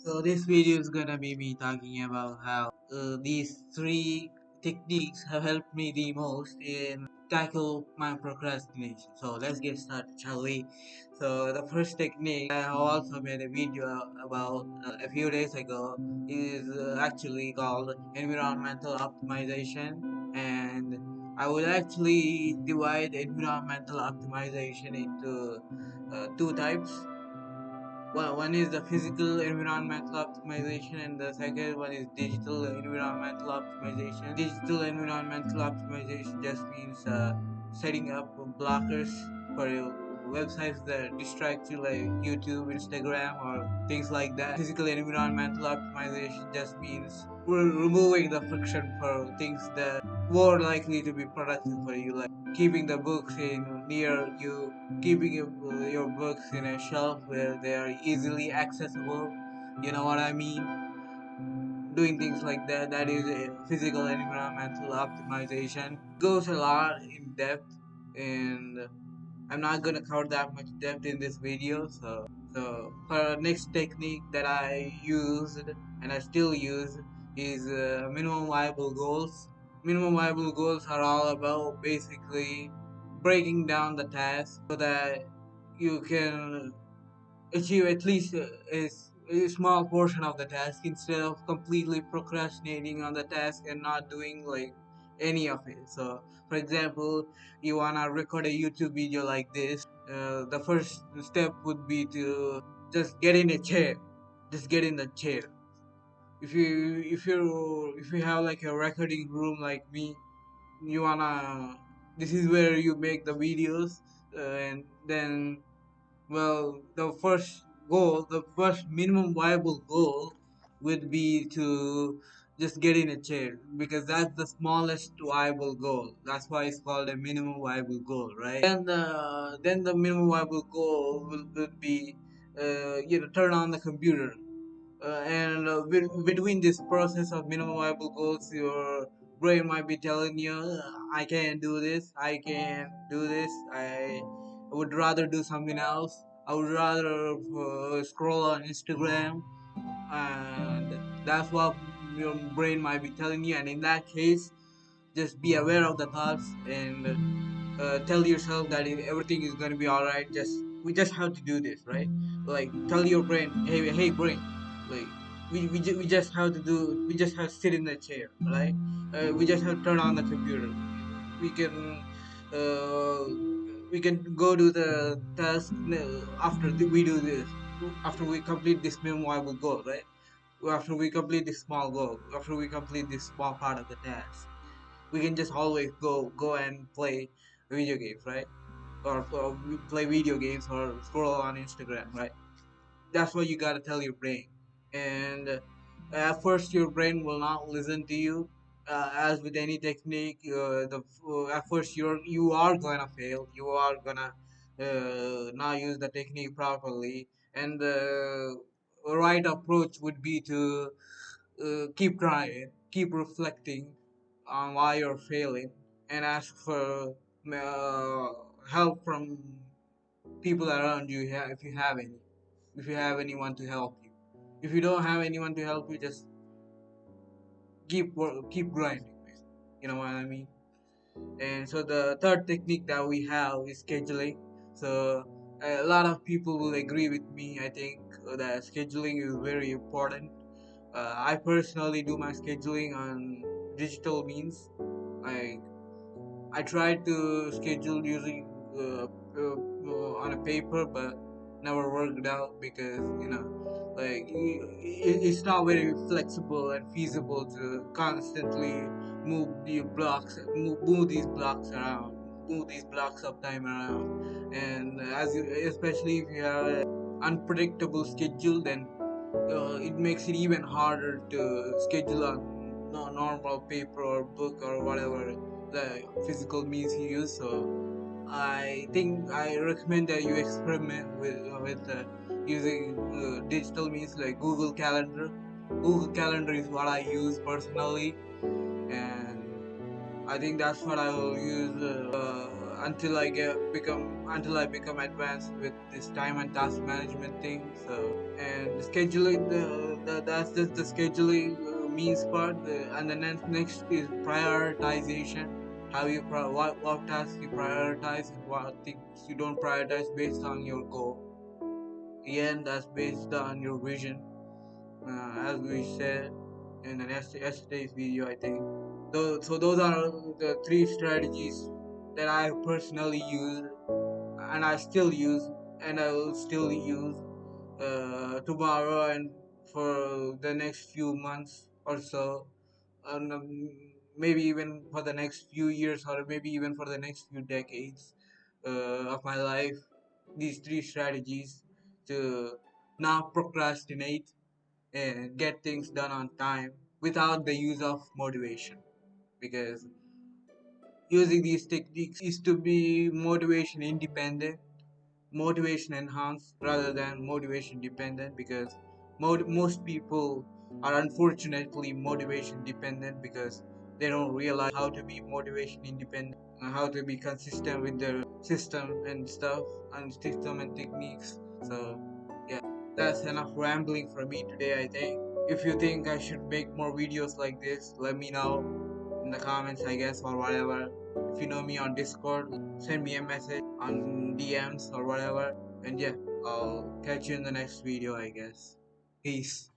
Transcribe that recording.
So this video is gonna be me talking about how these three techniques have helped me the most in tackle my procrastination. So let's get started, shall we? So the first technique I have also made a video about a few days ago is actually called environmental optimization, and I would actually divide environmental optimization into two types. One is the physical environmental optimization, and the second one is digital environmental optimization. Digital environmental optimization just means setting up blockers for your websites that distract you, like YouTube, Instagram, or things like that. Physical environmental optimization just means removing the friction for things that more likely to be productive for you, like keeping the books in near you, keeping your books in a shelf where they are easily accessible. You know what I mean? Doing things like that. That is a physical and environmental optimization. Goes a lot in depth, and I'm not gonna cover that much depth in this video. So for next technique that I used and I still use is minimum viable goals. Minimum viable goals are all about basically breaking down the task so that you can achieve at least a small portion of the task instead of completely procrastinating on the task and not doing like any of it. So for example, you wanna record a YouTube video like this. The first step would be to just get in a chair. Just get in the chair. If you have like a recording room like me, you wanna, this is where you make the videos, and then, well, the first minimum viable goal would be to just get in a chair, because that's the smallest viable goal. That's why it's called a minimum viable goal, right? And then the minimum viable goal would be, turn on the computer. And between this process of minimum viable goals, your brain might be telling you, I can't do this, I can't do this, I would rather do something else, I would rather scroll on Instagram. And that's what your brain might be telling you. And in that case, just be aware of the thoughts, and tell yourself that everything is going to be all right. We just have to do this, right? Like, tell your brain, hey brain, like, we just have to do, we just have to sit in the chair, right? We just have to turn on the computer. We can uh, we can go to the task after we do this, after we complete this memorable goal, right? After we complete this small goal, after we complete this small part of the task, we can just always go and play video games, right? Or play video games or scroll on Instagram, right? That's what you gotta tell your brain. And at first, your brain will not listen to you. As with any technique, at first you are gonna fail. You are gonna not use the technique properly. And the right approach would be to keep trying, keep reflecting on why you're failing, and ask for uh, help from people around you, if you have any, if you have anyone to help you. If you don't have anyone to help you, just keep grinding, you know what I mean? And so the third technique that we have is scheduling. So a lot of people will agree with me. I think that scheduling is very important. I personally do my scheduling on digital means. Like, I tried to schedule using on a paper, but never worked out because, like, it's not very flexible and feasible to constantly move these blocks around, move these blocks of time around. And especially if you have an unpredictable schedule, then it makes it even harder to schedule on normal paper or book or whatever the physical means you use. So I think I recommend that you experiment with using digital means like Google Calendar. Google Calendar is what I use personally, and I think that's what I will use until I become advanced with this time and task management thing. So, and scheduling, that's just the scheduling means part. And the next is prioritization. How you what tasks you prioritize and what things you don't prioritize based on your goal. Again, that's based on your vision, as we said in the yesterday's video, I think. So those are the three strategies that I personally use, and I still use, and I will still use tomorrow and for the next few months or so, and maybe even for the next few years, or maybe even for the next few decades of my life. These three strategies to not procrastinate and get things done on time without the use of motivation, because using these techniques is to be motivation independent, motivation enhanced rather than motivation dependent, because most people are unfortunately motivation dependent because they don't realize how to be motivation independent and how to be consistent with their system and stuff and system and techniques. So yeah, that's enough rambling for me today, I think. If you think I should make more videos like this, let me know in the comments, I guess, or whatever. If you know me on Discord, send me a message on DMs or whatever. And yeah, I'll catch you in the next video, I guess. Peace.